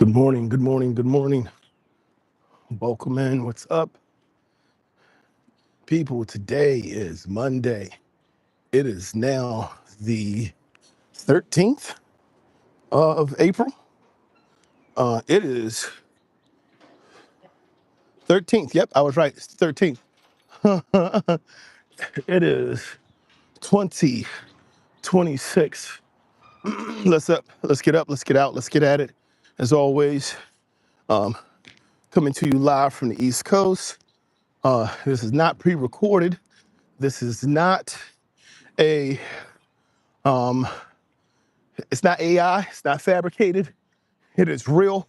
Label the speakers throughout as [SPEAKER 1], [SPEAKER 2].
[SPEAKER 1] Good morning, good morning, good morning. Welcome in. What's up? People, today is Monday. It is now the 13th of April. It is 13th. Yep, I was right. It's the 13th. It is 2026. Let's get up, let's get out, let's get at it. As always, coming to you live from the East Coast. This is not pre-recorded. This is not a it's not AI, it's not fabricated. It is real.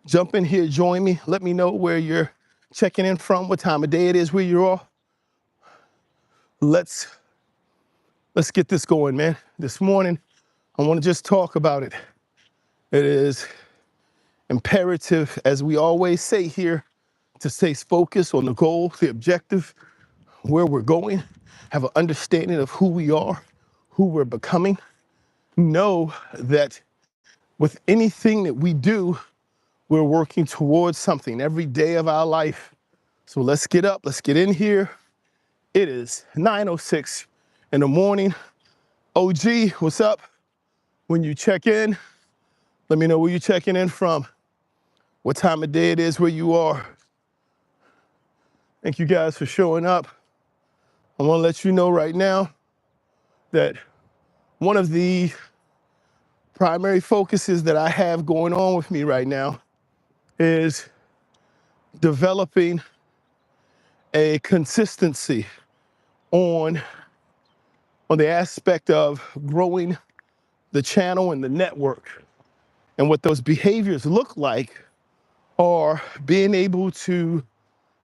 [SPEAKER 1] Jump in here, join me. Let me know where you're checking in from, what time of day it is, where you are. Let's get this going, man. This morning, I want to just talk about it. It is imperative, as we always say here, to stay focused on the goal, the objective, where we're going, have an understanding of who we are, who we're becoming. Know that with anything that we do, we're working towards something every day of our life. So let's get up, let's get in here. It is 9:06 in the morning. OG, what's up? When you check in, let me know where you're checking in from, what time of day it is where you are. Thank you guys for showing up. I want to let you know right now that one of the primary focuses that I have going on with me right now is developing a consistency on the aspect of growing the channel and the network. And what those behaviors look like are being able to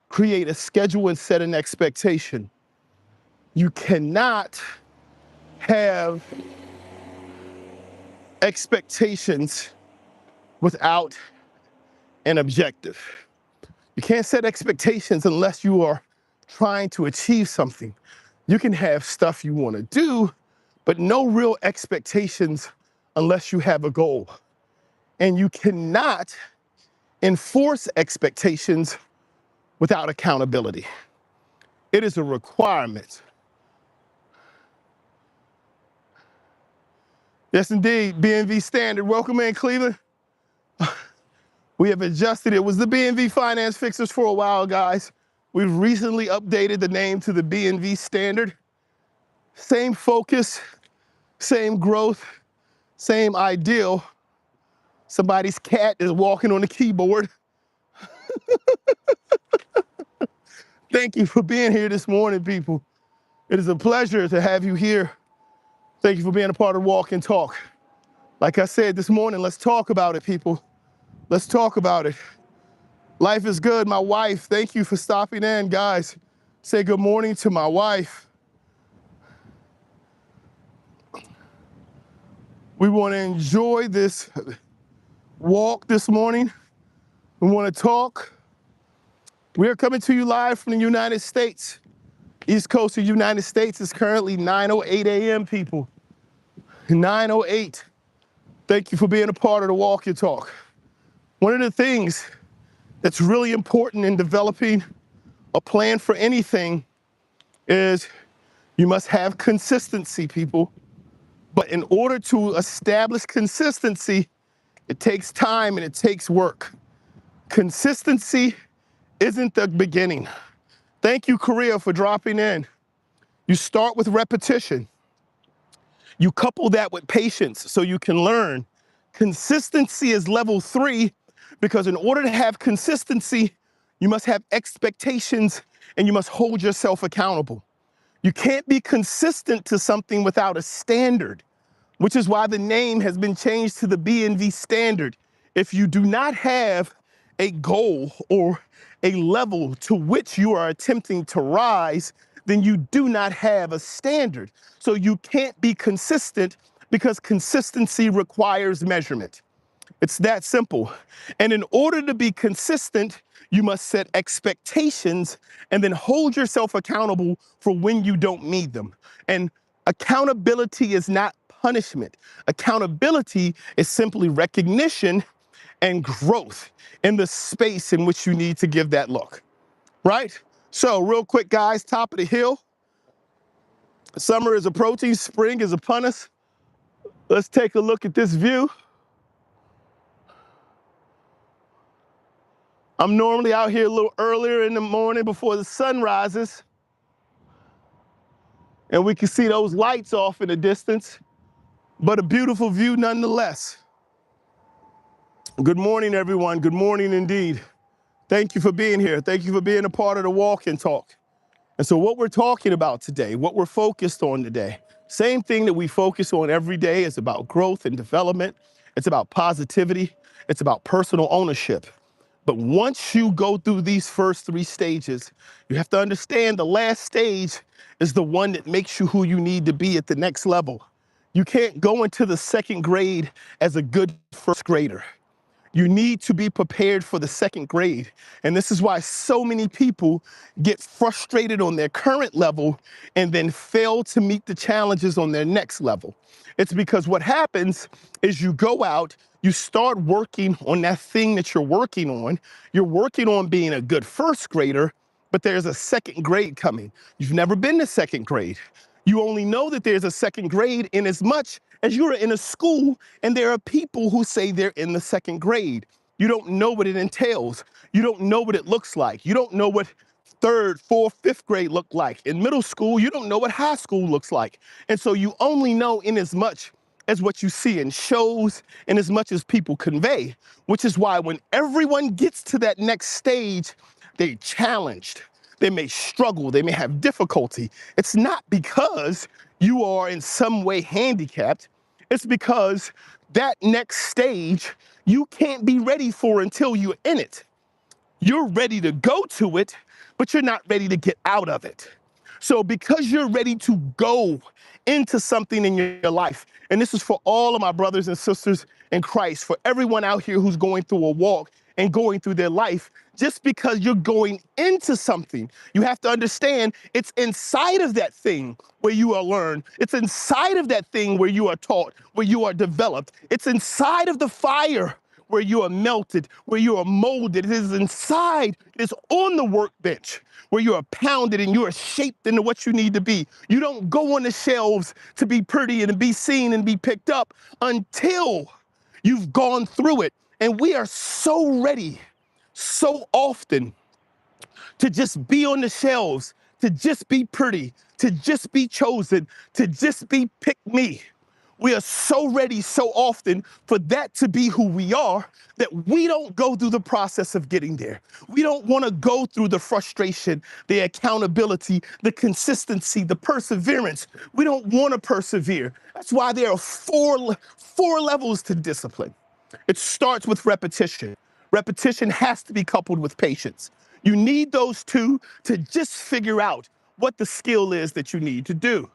[SPEAKER 1] create a schedule and set an expectation. You cannot have expectations without an objective. You can't set expectations unless you are trying to achieve something. You can have stuff you want to do, but no real expectations unless you have a goal. And you cannot enforce expectations without accountability. It is a requirement. Yes, indeed, BNV Standard. Welcome in, Cleveland. We have adjusted. It was the BNV Finance Fixers for a while, guys. We've recently updated the name to the BNV Standard. Same focus, same growth, same ideal. Somebody's cat is walking on the keyboard. Thank you for being here this morning, people. It is a pleasure to have you here. Thank you for being a part of Walk and Talk. Like I said this morning, let's talk about it, people. Let's talk about it. Life is good. My wife, thank you for stopping in, guys. Say good morning to my wife. We want to enjoy this walk this morning. We want to talk. We are coming to you live from the United States. East Coast of the United States is currently 9:08 a.m., people. 9:08. Thank you for being a part of the Walk and Talk. One of the things that's really important in developing a plan for anything is you must have consistency, people. But in order to establish consistency, it takes time and it takes work. Consistency isn't the beginning. Thank you, Korea, for dropping in. You start with repetition. You couple that with patience so you can learn. Consistency is level 3 because in order to have consistency, you must have expectations and you must hold yourself accountable. You can't be consistent to something without a standard, which is why the name has been changed to the BNV Standard. If you do not have a goal or a level to which you are attempting to rise, then you do not have a standard. So you can't be consistent because consistency requires measurement. It's that simple. And in order to be consistent, you must set expectations and then hold yourself accountable for when you don't meet them. And accountability is not punishment. Accountability is simply recognition and growth in the space in which you need to give that look, right? So real quick, guys, top of the hill. Summer is approaching, spring is upon us. Let's take a look at this view. I'm normally out here a little earlier in the morning before the sun rises, and we can see those lights off in the distance, but a beautiful view nonetheless. Good morning, everyone. Good morning indeed. Thank you for being here. Thank you for being a part of the walk and talk. And so what we're talking about today, what we're focused on today, same thing that we focus on every day, is about growth and development. It's about positivity. It's about personal ownership. But once you go through these first three stages, you have to understand the last stage is the one that makes you who you need to be at the next level. You can't go into the second grade as a good first grader. You need to be prepared for the second grade. And this is why so many people get frustrated on their current level and then fail to meet the challenges on their next level. It's because what happens is you go out, you start working on that thing that you're working on. You're working on being a good first grader, but there's a second grade coming. You've never been to second grade. You only know that there's a second grade in as much as you're in a school and there are people who say they're in the second grade. You don't know what it entails. You don't know what it looks like. You don't know what third, fourth, fifth grade look like. In middle school, you don't know what high school looks like. And so you only know in as much as what you see in shows and as much as people convey, which is why when everyone gets to that next stage, they're challenged. They may struggle, they may have difficulty. It's not because you are in some way handicapped. It's because that next stage you can't be ready for until you're in it. You're ready to go to it, but you're not ready to get out of it. So because you're ready to go into something in your life, and this is for all of my brothers and sisters in Christ, for everyone out here who's going through a walk and going through their life, just because you're going into something, you have to understand it's inside of that thing where you are learned. It's inside of that thing where you are taught, where you are developed. It's inside of the fire where you are melted, where you are molded. It is inside, it is on the workbench where you are pounded and you are shaped into what you need to be. You don't go on the shelves to be pretty and be seen and be picked up until you've gone through it. And we are so ready so often to just be on the shelves, to just be pretty, to just be chosen, to just be pick me. We are so ready so often for that to be who we are that we don't go through the process of getting there. We don't want to go through the frustration, the accountability, the consistency, the perseverance. We don't want to persevere. That's why there are four levels to discipline. It starts with repetition. Repetition has to be coupled with patience. You need those two to just figure out what the skill is that you need to do.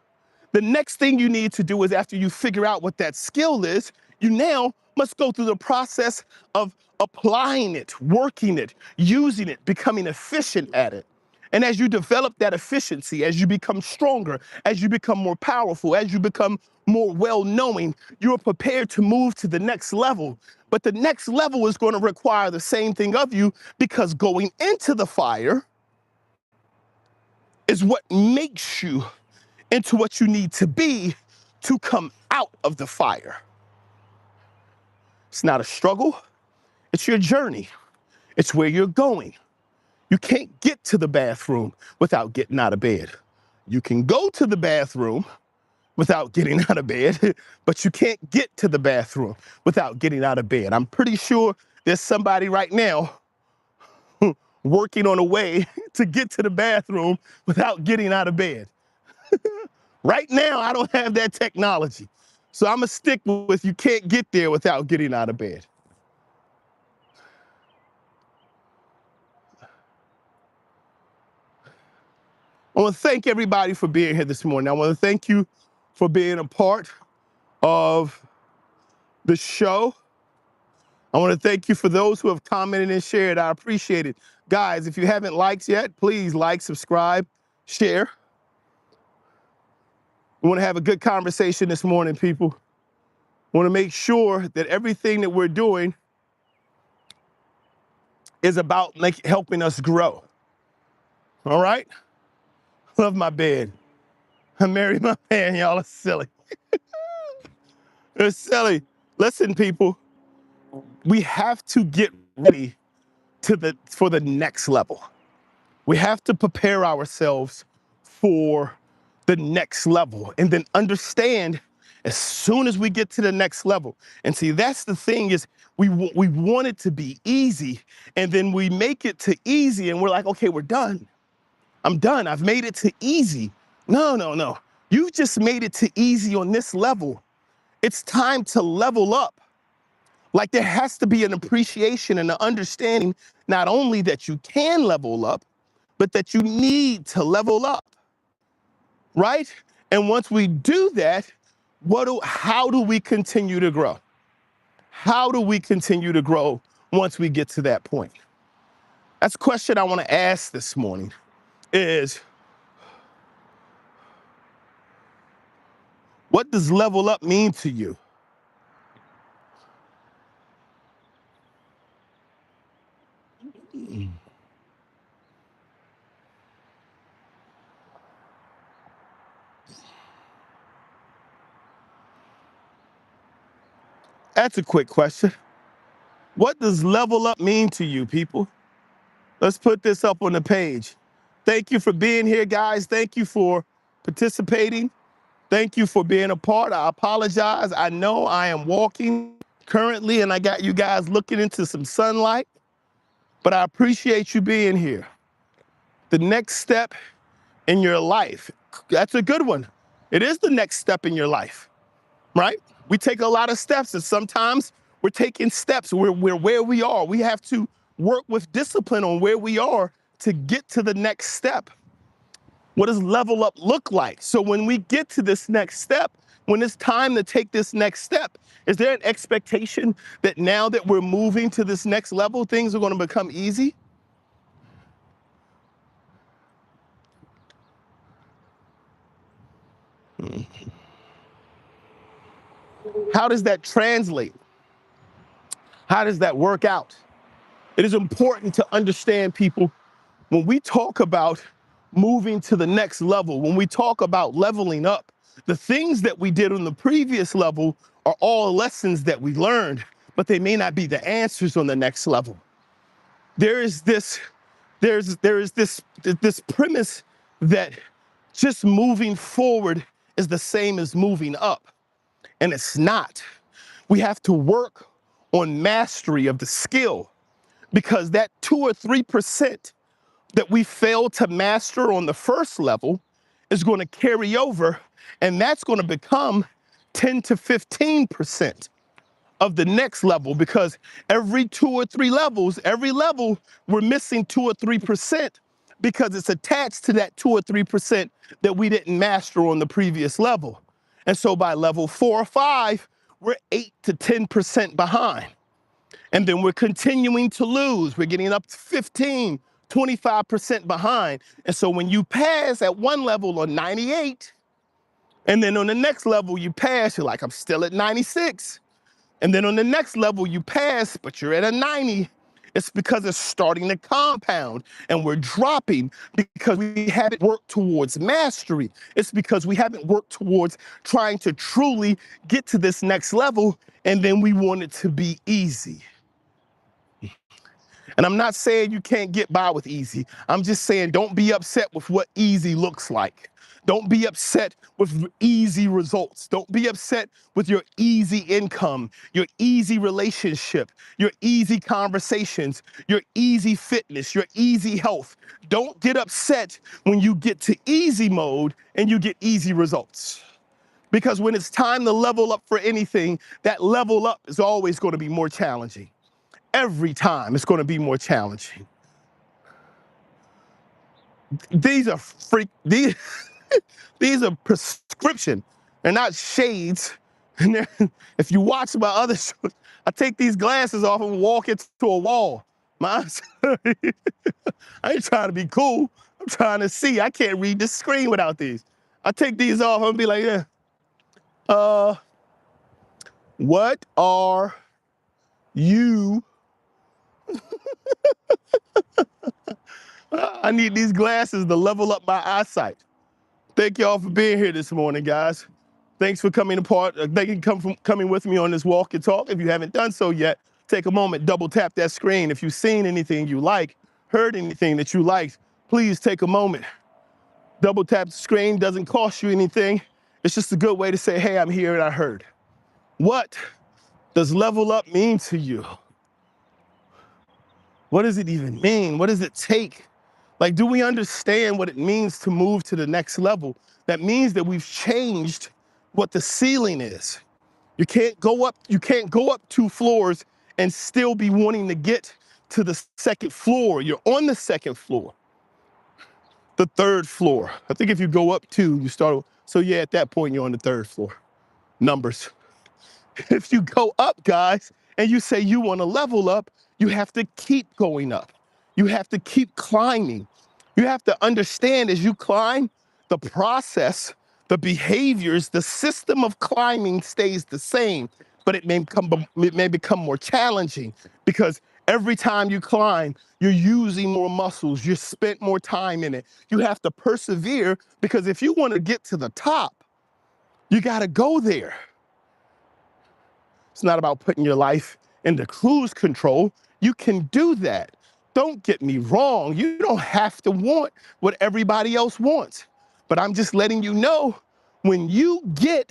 [SPEAKER 1] The next thing you need to do is, after you figure out what that skill is, you now must go through the process of applying it, working it, using it, becoming efficient at it. And as you develop that efficiency, as you become stronger, as you become more powerful, as you become more well-knowing, you're prepared to move to the next level. But the next level is going to require the same thing of you, because going into the fire is what makes you into what you need to be to come out of the fire. It's not a struggle, it's your journey. It's where you're going. You can't get to the bathroom without getting out of bed. You can go to the bathroom without getting out of bed, but you can't get to the bathroom without getting out of bed. I'm pretty sure there's somebody right now working on a way to get to the bathroom without getting out of bed. Right now, I don't have that technology. So I'm gonna stick with you can't get there without getting out of bed. I wanna thank everybody for being here this morning. I wanna thank you for being a part of the show. I wanna thank you for those who have commented and shared. I appreciate it. Guys, if you haven't liked yet, please like, subscribe, share. We wanna have a good conversation this morning, people. We wanna make sure that everything that we're doing is about helping us grow. All right? Love my bed. I married my man, y'all are silly. It's silly. Listen, people, we have to get ready for the next level. We have to prepare ourselves for the next level and then understand as soon as we get to the next level. And see, that's the thing is we want it to be easy, and then we make it to easy and we're like, okay, we're done. I'm done. I've made it to easy. No, no, no. You've just made it to easy on this level. It's time to level up. Like there has to be an appreciation and an understanding, not only that you can level up, but that you need to level up, right? And once we do that, how do we continue to grow? How do we continue to grow once we get to that point? That's a question I want to ask this morning is, what does level up mean to you? That's a quick question. What does level up mean to you, people? Let's put this up on the page. Thank you for being here, guys. Thank you for participating. Thank you for being a part. I apologize. I know I am walking currently and I got you guys looking into some sunlight, but I appreciate you being here. The next step in your life, that's a good one. It is the next step in your life, right? We take a lot of steps and sometimes we're taking steps. We're where we are. We have to work with discipline on where we are to get to the next step. What does level up look like? So when we get to this next step, when it's time to take this next step, is there an expectation that now that we're moving to this next level, things are going to become easy? How does that translate? How does that work out? It is important to understand, people, when we talk about moving to the next level, when we talk about leveling up, the things that we did on the previous level are all lessons that we learned, but they may not be the answers on the next level. There is this premise that just moving forward is the same as moving up, and it's not. We have to work on mastery of the skill, because that 2 or 3% that we failed to master on the first level is going to carry over, and that's going to become 10 to 15% of the next level, because every 2 or 3 levels, every level, we're missing 2 or 3% because it's attached to that 2 or 3% that we didn't master on the previous level. And so by level 4 or 5, we're 8 to 10% behind. And then we're continuing to lose. We're getting up to 15, 25% behind. And so when you pass at one level on 98, and then on the next level you pass, you're like, I'm still at 96. And then on the next level you pass, but you're at a 90. It's because it's starting to compound and we're dropping because we haven't worked towards mastery. It's because we haven't worked towards trying to truly get to this next level, and then we want it to be easy. And I'm not saying you can't get by with easy. I'm just saying don't be upset with what easy looks like. Don't be upset with easy results. Don't be upset with your easy income, your easy relationship, your easy conversations, your easy fitness, your easy health. Don't get upset when you get to easy mode and you get easy results. Because when it's time to level up for anything, that level up is always going to be more challenging. Every time it's going to be more challenging. These are these are prescription. They're not shades. And if you watch my other shows, I take these glasses off and walk into a wall. I ain't trying to be cool. I'm trying to see. I can't read the screen without these. I take these off and be like, yeah. What are you I need these glasses to level up my eyesight. Thank y'all for being here this morning, guys. Thanks for coming coming with me on this walk and talk. If you haven't done so yet, take a moment, double tap that screen. If you've seen anything you like, heard anything that you liked, please take a moment. Double tap the screen, doesn't cost you anything. It's just a good way to say, hey, I'm here and I heard. What does level up mean to you? What does it even mean? What does it take? Like, do we understand what it means to move to the next level? That means that we've changed what the ceiling is. You can't go up 2 floors and still be wanting to get to the second floor. You're on the second floor, the third floor. I think if you go up 2, you start, so yeah, at that point, you're on the third floor. Numbers. If you go up, guys, and you say you want to level up, you have to keep going up. You have to keep climbing. You have to understand as you climb, the process, the behaviors, the system of climbing stays the same, but it may become more challenging because every time you climb, you're using more muscles, you spent more time in it. You have to persevere because if you want to get to the top, you got to go there. It's not about putting your life into cruise control. You can do that. Don't get me wrong. You don't have to want what everybody else wants. But I'm just letting you know, when you get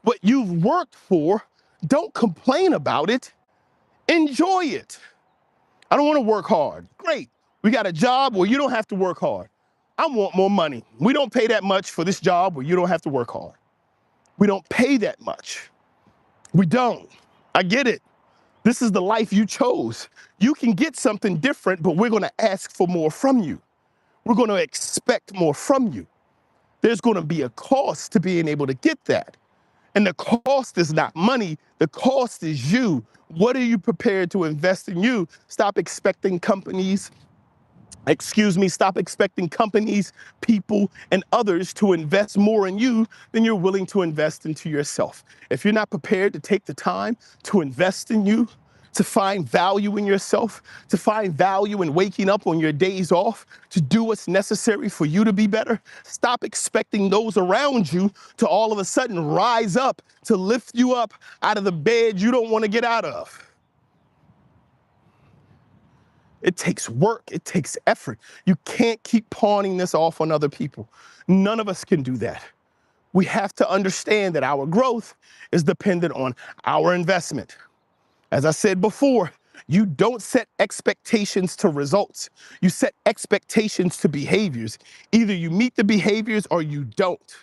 [SPEAKER 1] what you've worked for, don't complain about it. Enjoy it. I don't want to work hard. Great. We got a job where you don't have to work hard. I want more money. We don't pay that much for this job where you don't have to work hard. We don't pay that much. We don't. I get it. This is the life you chose. You can get something different, but we're going to ask for more from you. We're going to expect more from you. There's going to be a cost to being able to get that. And the cost is not money. The cost is you. What are you prepared to invest in you? Stop expecting companies, people, and others to invest more in you than you're willing to invest into yourself. If you're not prepared to take the time to invest in you, to find value in yourself, to find value in waking up on your days off, to do what's necessary for you to be better, stop expecting those around you to all of a sudden rise up, to lift you up out of the bed you don't want to get out of. It takes work, it takes effort. You can't keep pawning this off on other people. None of us can do that. We have to understand that our growth is dependent on our investment. As I said before, you don't set expectations to results. You set expectations to behaviors. Either you meet the behaviors or you don't.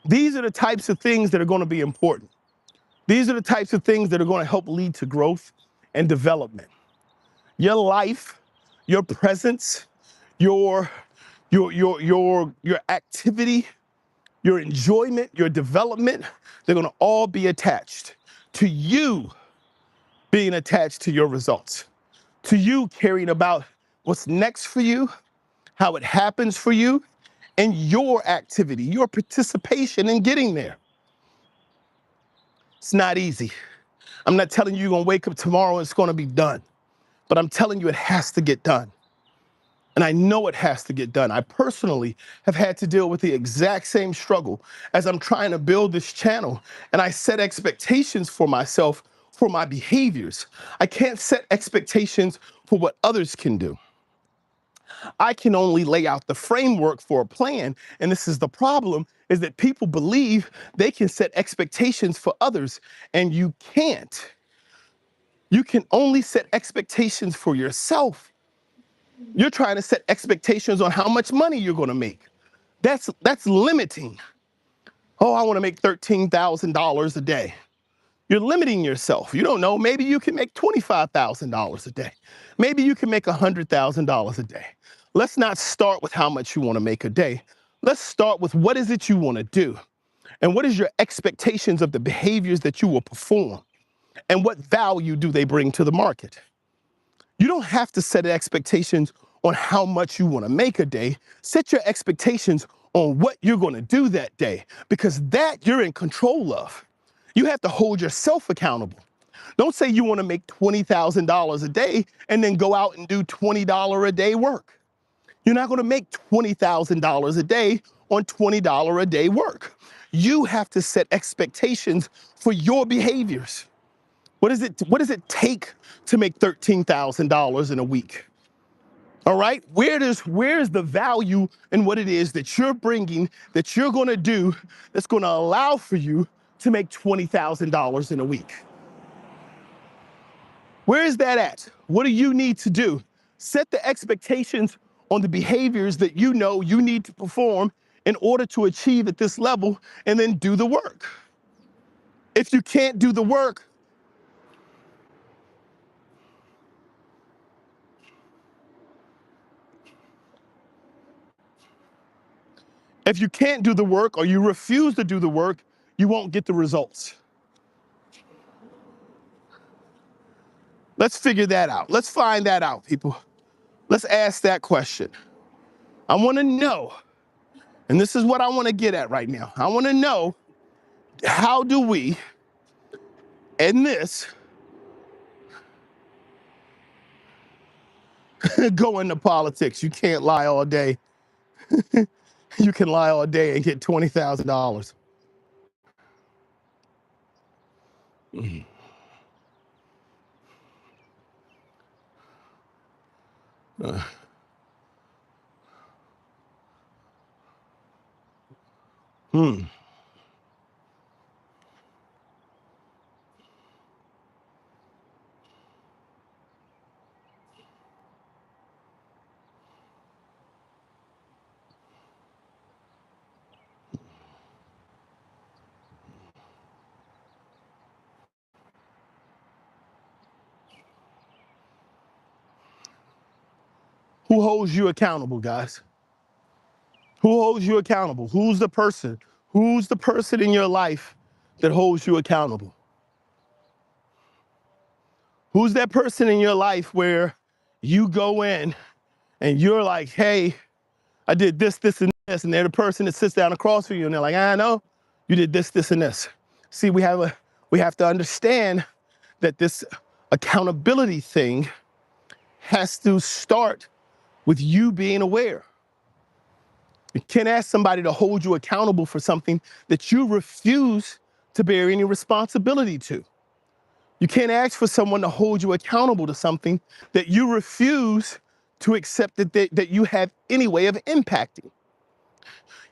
[SPEAKER 1] These are the types of things that are going to be important. These are the types of things that are going to help lead to growth and development. Your life, your presence, your activity, your enjoyment, your development, they're going to all be attached to you being attached to your results, to you caring about what's next for you, how it happens for you, and your activity, your participation in getting there. It's not easy. I'm not telling you you're going to wake up tomorrow and it's going to be done, but I'm telling you it has to get done. And I know it has to get done. I personally have had to deal with the exact same struggle as I'm trying to build this channel. And I set expectations for myself for my behaviors. I can't set expectations for what others can do. I can only lay out the framework for a plan. And this is the problem, is that people believe they can set expectations for others, and you can't. You can only set expectations for yourself. You're trying to set expectations on how much money you're going to make. That's limiting. Oh, I want to make $13,000 a day. You're limiting yourself. You don't know. Maybe you can make $25,000 a day. Maybe you can make $100,000 a day. Let's not start with how much you want to make a day. Let's start with what is it you want to do? And what is your expectations of the behaviors that you will perform? And what value do they bring to the market? You don't have to set expectations on how much you want to make a day. Set your expectations on what you're going to do that day, because that you're in control of. You have to hold yourself accountable. Don't say you want to make $20,000 a day and then go out and do $20 a day work. You're not going to make $20,000 a day on $20 a day work. You have to set expectations for your behaviors. What does it take to make $13,000 in a week? All right, where's the value in what it is that you're bringing, that you're going to do, that's going to allow for you to make $20,000 in a week? Where is that at? What do you need to do? Set the expectations on the behaviors that you know you need to perform in order to achieve at this level, and then do the work. If you can't do the work, or you refuse to do the work, you won't get the results. Let's figure that out. Let's find that out, people. Let's ask that question. I want to know, and this is what I want to get at right now. I want to know, how do we, in this, go into politics? You can't lie all day. You can lie all day and get $20,000. Who holds you accountable, guys? Who holds you accountable? Who's the person? Who's the person in your life that holds you accountable? Who's that person in your life where you go in and you're like, hey, I did this, this, and this, and they're the person that sits down across from you and they're like, I know, you did this, this, and this. See, we have to understand that this accountability thing has to start with you being aware. You can't ask somebody to hold you accountable for something that you refuse to bear any responsibility to. You can't ask for someone to hold you accountable to something that you refuse to accept that you have any way of impacting.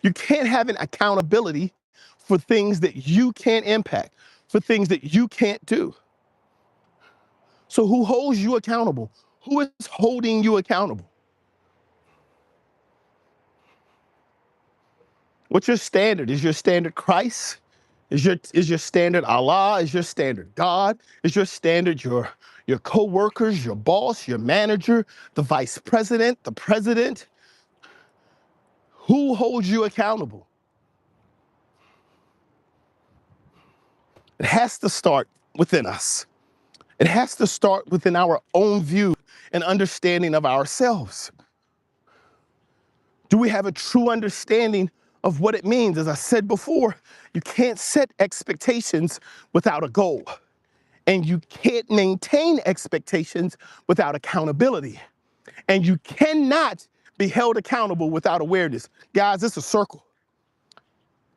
[SPEAKER 1] You can't have an accountability for things that you can't impact, for things that you can't do. So who holds you accountable? Who is holding you accountable? What's your standard? Is your standard Christ? Is your standard Allah? Is your standard God? Is your standard your co-workers, your boss, your manager, the vice president, the president? Who holds you accountable? It has to start within us. It has to start within our own view and understanding of ourselves. Do we have a true understanding of what it means? As I said before, you can't set expectations without a goal. And you can't maintain expectations without accountability. And you cannot be held accountable without awareness. Guys, it's a circle.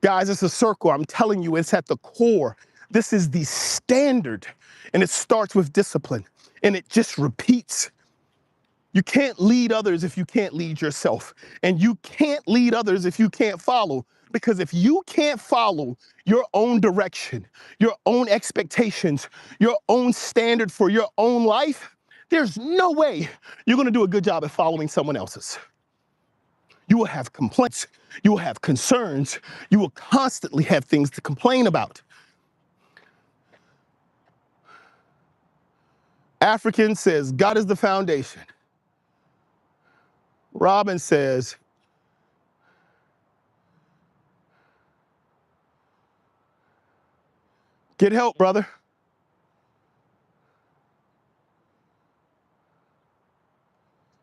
[SPEAKER 1] Guys, it's a circle. I'm telling you, it's at the core. This is the standard. And it starts with discipline. And it just repeats. You can't lead others if you can't lead yourself. And you can't lead others if you can't follow. Because if you can't follow your own direction, your own expectations, your own standard for your own life, there's no way you're going to do a good job at following someone else's. You will have complaints. You will have concerns. You will constantly have things to complain about. African says, God is the foundation. Robin says, get help, brother.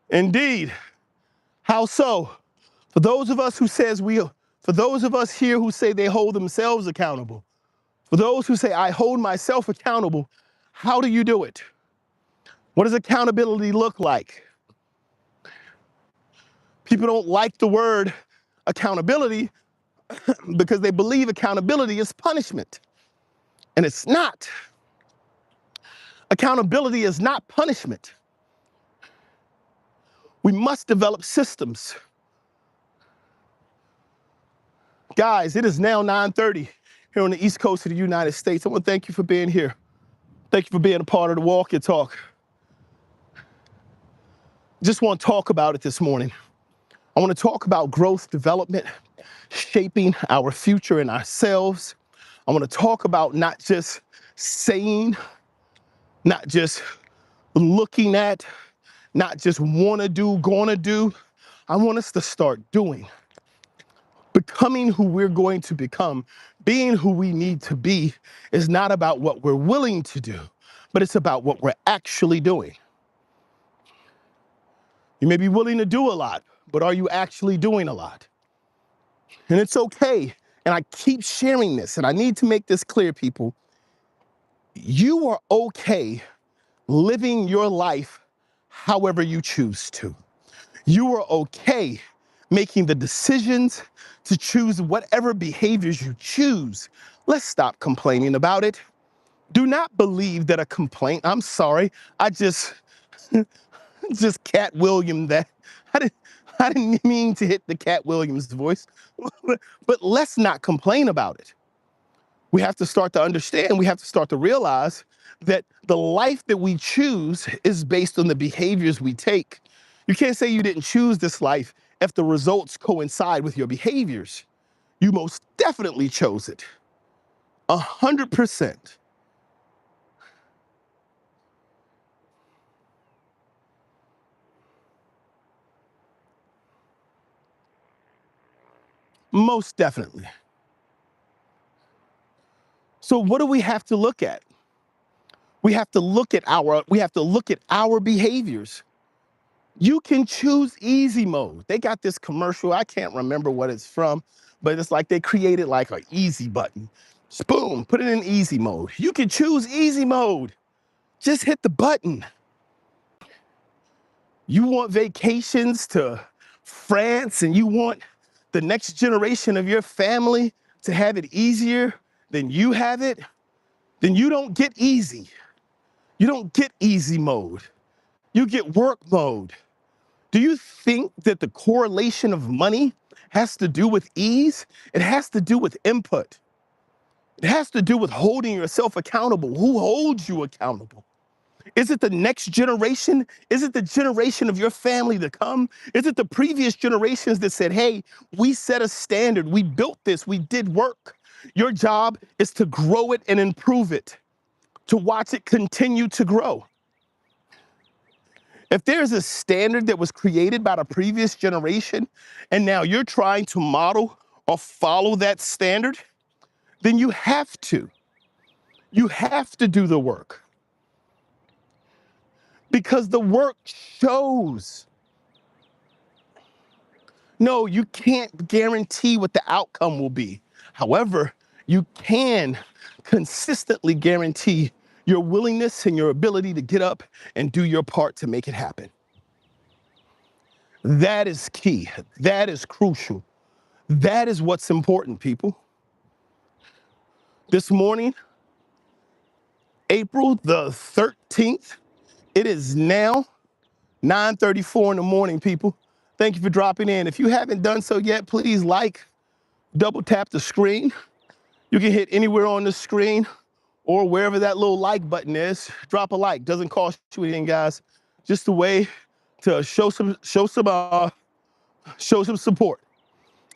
[SPEAKER 1] Indeed. How so? For those of us here who say they hold themselves accountable, for those who say I hold myself accountable, how do you do it? What does accountability look like? People don't like the word accountability because they believe accountability is punishment. And it's not. Accountability is not punishment. We must develop systems. Guys, it is now 9:30 here on the East Coast of the United States. I want to thank you for being here. Thank you for being a part of the Walk Your Talk. Just want to talk about it this morning. I want to talk about growth, development, shaping our future and ourselves. I want to talk about not just saying, not just looking at, not just want to do, gonna do. I want us to start doing. Becoming who we're going to become, being who we need to be, is not about what we're willing to do, but it's about what we're actually doing. You may be willing to do a lot, but are you actually doing a lot? And it's okay. And I keep sharing this, and I need to make this clear, people. You are okay living your life however you choose to. You are okay making the decisions to choose whatever behaviors you choose. Let's stop complaining about it. Do not believe that a complaint, I'm sorry, I just Cat Williams that. I didn't mean to hit the Cat Williams voice, but let's not complain about it. We have to start to understand, we have to start to realize that the life that we choose is based on the behaviors we take. You can't say you didn't choose this life if the results coincide with your behaviors. You most definitely chose it. 100%. Most definitely. So what do we have to look at? We have to look at our behaviors. You can choose easy mode. They got this commercial, I can't remember what it's from, but it's like they created like an easy button. Just boom, put it in easy mode. You can choose easy mode. Just hit the button. You want vacations to France and you want the next generation of your family to have it easier than you have it, then you don't get easy. You don't get easy mode. You get work mode. Do you think that the correlation of money has to do with ease? It has to do with input. It has to do with holding yourself accountable. Who holds you accountable? Is it the next generation? Is it the generation of your family to come? Is it the previous generations that said, hey, we set a standard, we built this, we did work. Your job is to grow it and improve it, to watch it continue to grow. If there's a standard that was created by the previous generation, and now you're trying to model or follow that standard, then you have to. You have to do the work. Because the work shows. No, you can't guarantee what the outcome will be. However, you can consistently guarantee your willingness and your ability to get up and do your part to make it happen. That is key. That is crucial. That is what's important, people. This morning, April the 13th, it is now 9:34 in the morning, people. Thank you for dropping in. If you haven't done so yet, please double tap the screen. You can hit anywhere on the screen or wherever that little like button is. Drop a like. Doesn't cost you anything, guys. Just a way to show some support.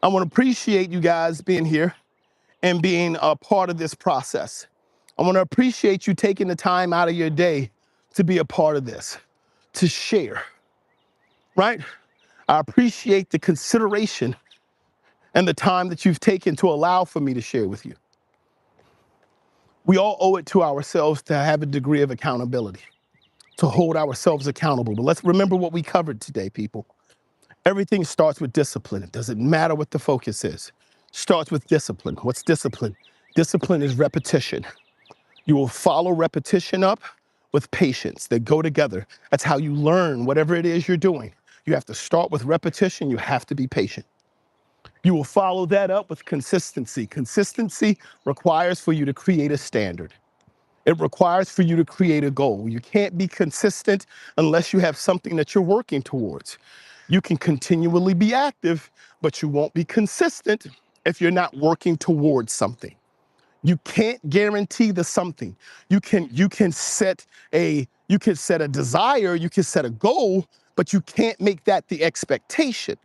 [SPEAKER 1] I want to appreciate you guys being here and being a part of this process. I want to appreciate you taking the time out of your day to be a part of this, to share, right? I appreciate the consideration and the time that you've taken to allow for me to share with you. We all owe it to ourselves to have a degree of accountability, to hold ourselves accountable. But let's remember what we covered today, people. Everything starts with discipline. It doesn't matter what the focus is. Starts with discipline. What's discipline? Discipline is repetition. You will follow repetition up with patience. They go together. That's how you learn whatever it is you're doing. You have to start with repetition. You have to be patient. You will follow that up with consistency. Consistency requires for you to create a standard. It requires for you to create a goal. You can't be consistent unless you have something that you're working towards. You can continually be active, but you won't be consistent if you're not working towards something. You can't guarantee the something. You can set a desire, you can set a goal, but you can't make that the expectation.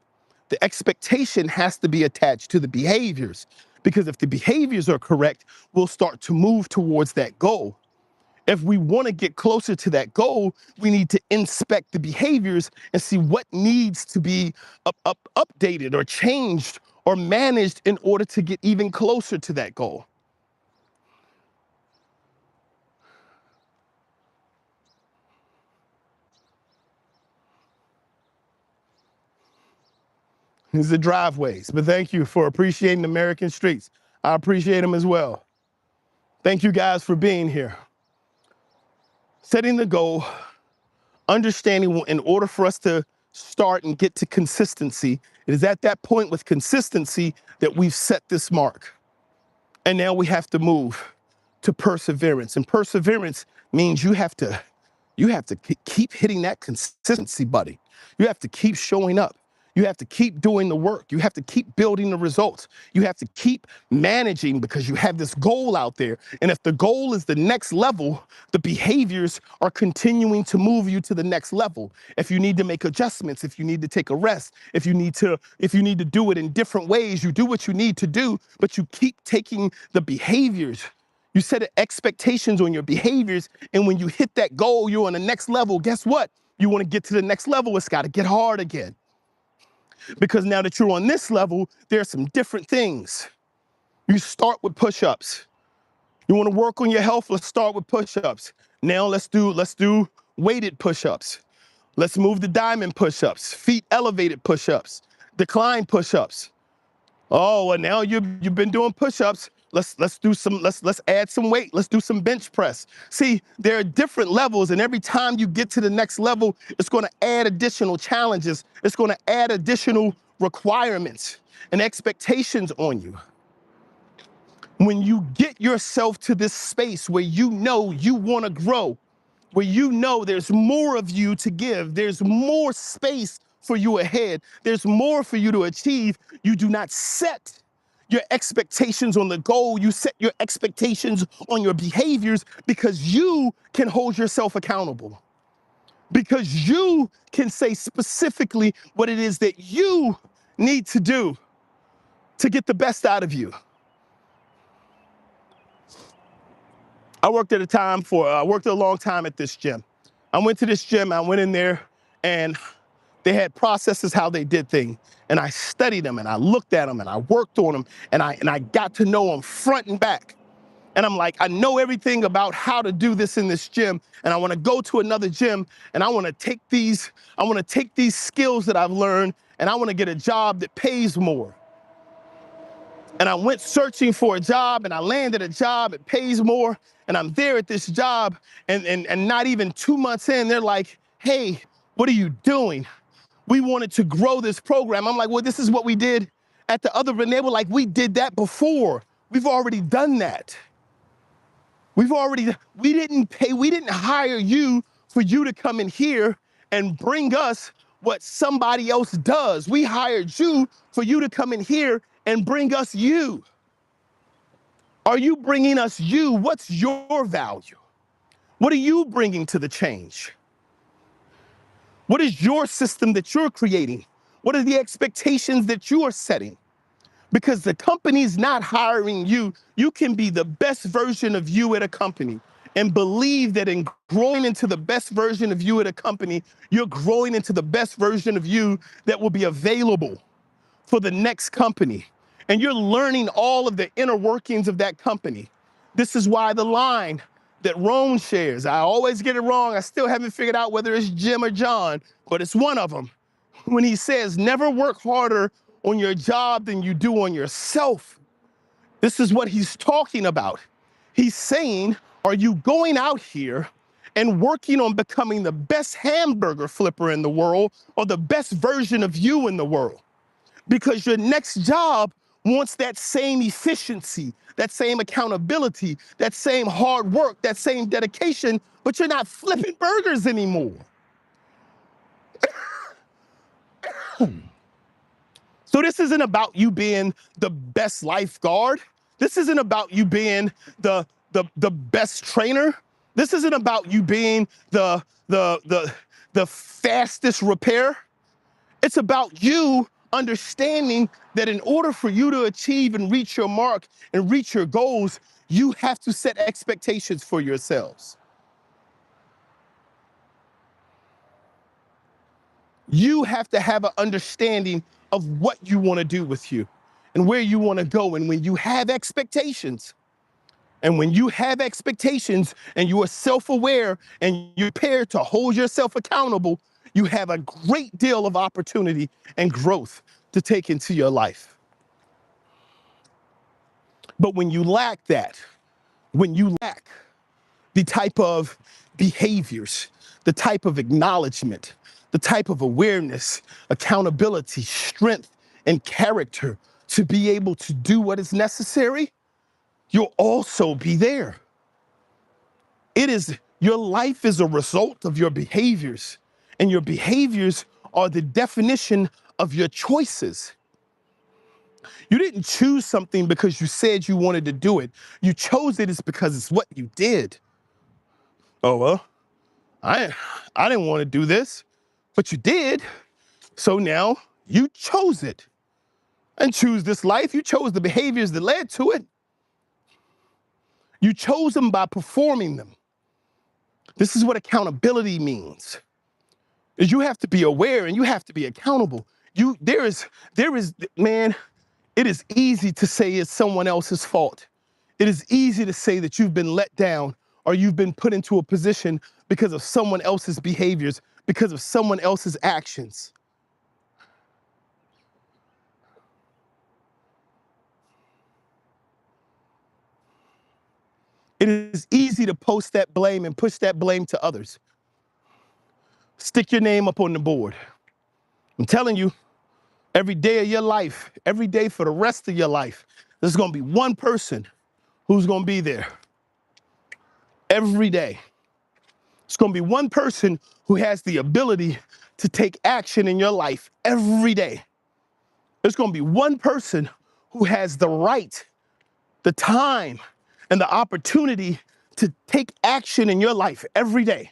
[SPEAKER 1] The expectation has to be attached to the behaviors, because if the behaviors are correct, we'll start to move towards that goal. If we want to get closer to that goal, we need to inspect the behaviors and see what needs to be updated or changed or managed in order to get even closer to that goal. These are driveways, but thank you for appreciating American streets. I appreciate them as well. Thank you guys for being here. Setting the goal, understanding in order for us to start and get to consistency, it is at that point with consistency that we've set this mark. And now we have to move to perseverance. And perseverance means you have to keep hitting that consistency button. You have to keep showing up. You have to keep doing the work. You have to keep building the results. You have to keep managing because you have this goal out there. And if the goal is the next level, the behaviors are continuing to move you to the next level. If you need to make adjustments, if you need to take a rest, if you need to do it in different ways, you do what you need to do, but you keep taking the behaviors. You set expectations on your behaviors, and when you hit that goal, you're on the next level. Guess what? You want to get to the next level, it's got to get hard again. Because now that you're on this level, there are some different things. You start with push-ups. You want to work on your health? Let's start with push-ups. Now let's do weighted push-ups. Let's move to diamond push-ups, feet elevated push-ups, decline push-ups. Oh, well, now you've been doing push-ups. Let's add some weight. Let's do some bench press. See, there are different levels, and every time you get to the next level, it's going to add additional challenges. It's going to add additional requirements and expectations on you. When you get yourself to this space where you know you want to grow, where you know there's more of you to give, there's more space for you ahead, there's more for you to achieve, you do not set your expectations on the goal, you set your expectations on your behaviors, because you can hold yourself accountable. Because you can say specifically what it is that you need to do to get the best out of you. I worked a long time at this gym. I went to this gym, I went in there, and they had processes how they did things. And I studied them, and I looked at them, and I worked on them, and I got to know them front and back. And I'm like, I know everything about how to do this in this gym, and I want to go to another gym, and I want to take these skills that I've learned, and I want to get a job that pays more. And I went searching for a job, and I landed a job that pays more, and I'm there at this job, and not even 2 months in, they're like, hey, what are you doing? We wanted to grow this program. I'm like, well, this is what we did at the other, and they were like, we did that before. We've already done that. We didn't hire you for you to come in here and bring us what somebody else does. We hired you for you to come in here and bring us you. Are you bringing us you? What's your value? What are you bringing to the change? What is your system that you're creating? What are the expectations that you are setting? Because the company's not hiring you. You can be the best version of you at a company, and believe that in growing into the best version of you at a company, you're growing into the best version of you that will be available for the next company. And you're learning all of the inner workings of that company. This is why the line that Rome shares. I always get it wrong. I still haven't figured out whether it's Jim or John, but it's one of them. When he says, never work harder on your job than you do on yourself. This is what he's talking about. He's saying, are you going out here and working on becoming the best hamburger flipper in the world or the best version of you in the world? Because your next job wants that same efficiency, that same accountability, that same hard work, that same dedication, but you're not flipping burgers anymore. So this isn't about you being the best lifeguard. This isn't about you being the best trainer. This isn't about you being the fastest repair. It's about you understanding that in order for you to achieve and reach your mark and reach your goals, you have to set expectations for yourselves. You have to have an understanding of what you want to do with you and where you want to go. And when you have expectations, and when you have expectations and you are self-aware and you're prepared to hold yourself accountable, you have a great deal of opportunity and growth to take into your life. But when you lack that, when you lack the type of behaviors, the type of acknowledgement, the type of awareness, accountability, strength, and character to be able to do what is necessary, you'll also be there. Your life is a result of your behaviors, and your behaviors are the definition of your choices. You didn't choose something because you said you wanted to do it. You chose it because it's what you did. Oh, well, I didn't want to do this, but you did. So now you chose it. And choose this life. You chose the behaviors that led to it. You chose them by performing them. This is what accountability means. Is you have to be aware and you have to be accountable. Man, it is easy to say it's someone else's fault. It is easy to say that you've been let down or you've been put into a position because of someone else's behaviors, because of someone else's actions. It is easy to post that blame and push that blame to others. Stick your name up on the board. I'm telling you, every day of your life, every day for the rest of your life, there's gonna be one person who's gonna be there. Every day. It's gonna be one person who has the ability to take action in your life every day. There's gonna be one person who has the right, the time, and the opportunity to take action in your life every day.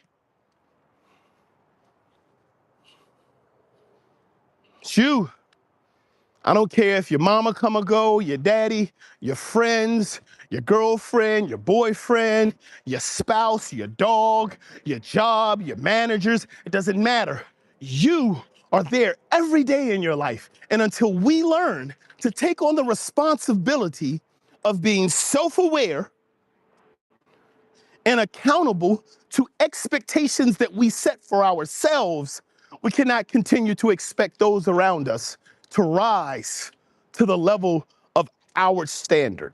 [SPEAKER 1] It's you. I don't care if your mama come or go, your daddy, your friends, your girlfriend, your boyfriend, your spouse, your dog, your job, your managers, it doesn't matter. You are there every day in your life. And until we learn to take on the responsibility of being self-aware and accountable to expectations that we set for ourselves, we cannot continue to expect those around us to rise to the level of our standard.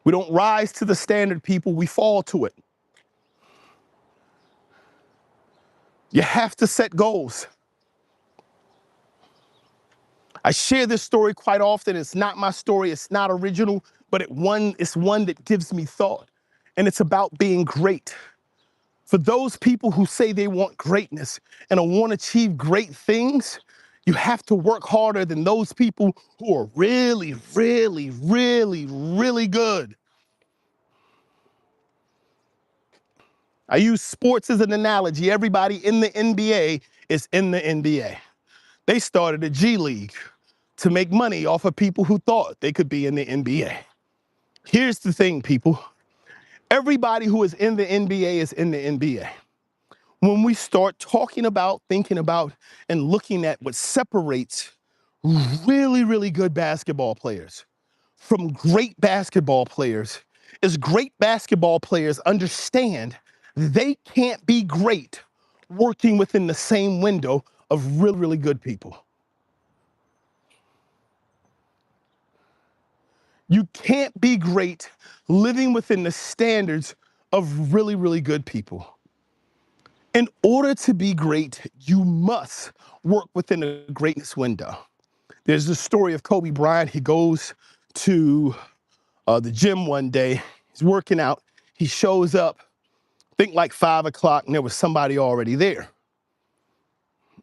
[SPEAKER 1] We don't rise to the standard, people, we fall to it. You have to set goals. I share this story quite often. It's not my story, it's not original, but it's one that gives me thought. And it's about being great. For those people who say they want greatness and want to achieve great things, you have to work harder than those people who are really, really, really, really good. I use sports as an analogy. Everybody in the NBA is in the NBA. They started a G League to make money off of people who thought they could be in the NBA. Here's the thing, people. Everybody who is in the NBA is in the NBA. When we start talking about, thinking about, and looking at what separates really, really good basketball players from great basketball players is great basketball players understand they can't be great working within the same window of really, really good people. You can't be great living within the standards of really, really good people. In order to be great, you must work within a greatness window. There's the story of Kobe Bryant. He goes to the gym one day. He's working out. He shows up, I think like 5 o'clock, and there was somebody already there.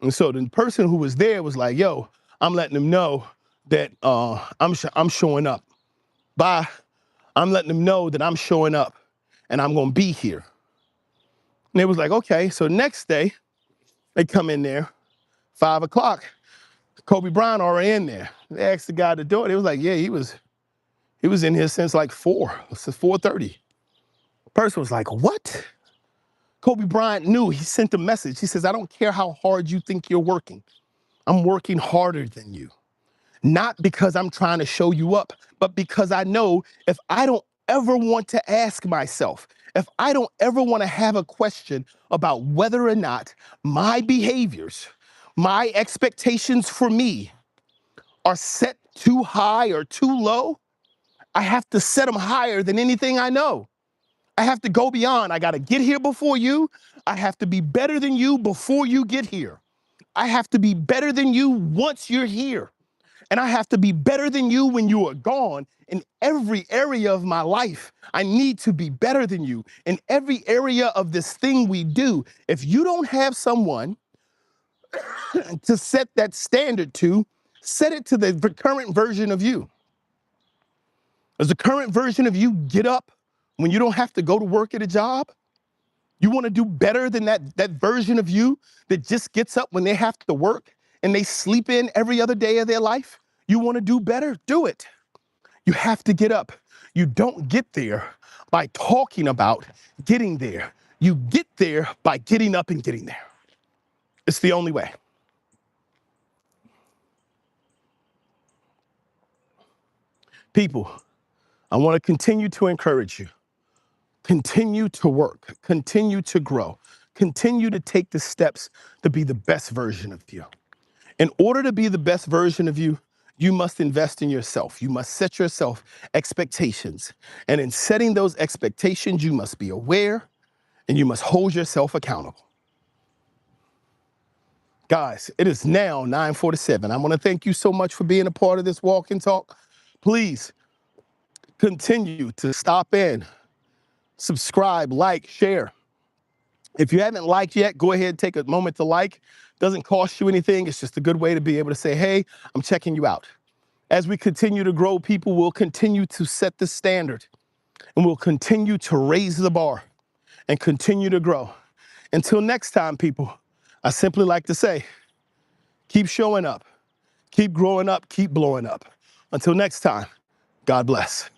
[SPEAKER 1] And so the person who was there was like, yo, I'm letting them know that I'm showing up. Bye. I'm letting them know that I'm showing up and I'm going to be here. And they was like, okay. So next day, they come in there, 5 o'clock. Kobe Bryant already in there. They asked the guy to do it. He was like, yeah, he was in here since like 4:30. Person was like, what? Kobe Bryant knew. He sent a message. He says, I don't care how hard you think you're working. I'm working harder than you. Not because I'm trying to show you up, but because I know if I don't ever want to ask myself, if I don't ever want to have a question about whether or not my behaviors, my expectations for me are set too high or too low, I have to set them higher than anything I know. I have to go beyond. I got to get here before you. I have to be better than you before you get here. I have to be better than you once you're here. And I have to be better than you when you are gone. In every area of my life, I need to be better than you. In every area of this thing we do, if you don't have someone to set that standard to, set it to the current version of you. Does the current version of you get up when you don't have to go to work at a job? You want to do better than that version of you that just gets up when they have to work and they sleep in every other day of their life? You want to do better? Do it. You have to get up. You don't get there by talking about getting there. You get there by getting up and getting there. It's the only way. People, I want to continue to encourage you. Continue to work. Continue to grow. Continue to take the steps to be the best version of you. In order to be the best version of you, you must invest in yourself. You must set yourself expectations. And in setting those expectations, you must be aware and you must hold yourself accountable. Guys, it is now 9:47. I want to thank you so much for being a part of this walk and talk. Please continue to stop in, subscribe, like, share. If you haven't liked yet, go ahead and take a moment to like. Doesn't cost you anything. It's just a good way to be able to say, hey, I'm checking you out. As we continue to grow, people will continue to set the standard and we'll continue to raise the bar and continue to grow. Until next time, people, I simply like to say, keep showing up, keep growing up, keep blowing up. Until next time, God bless.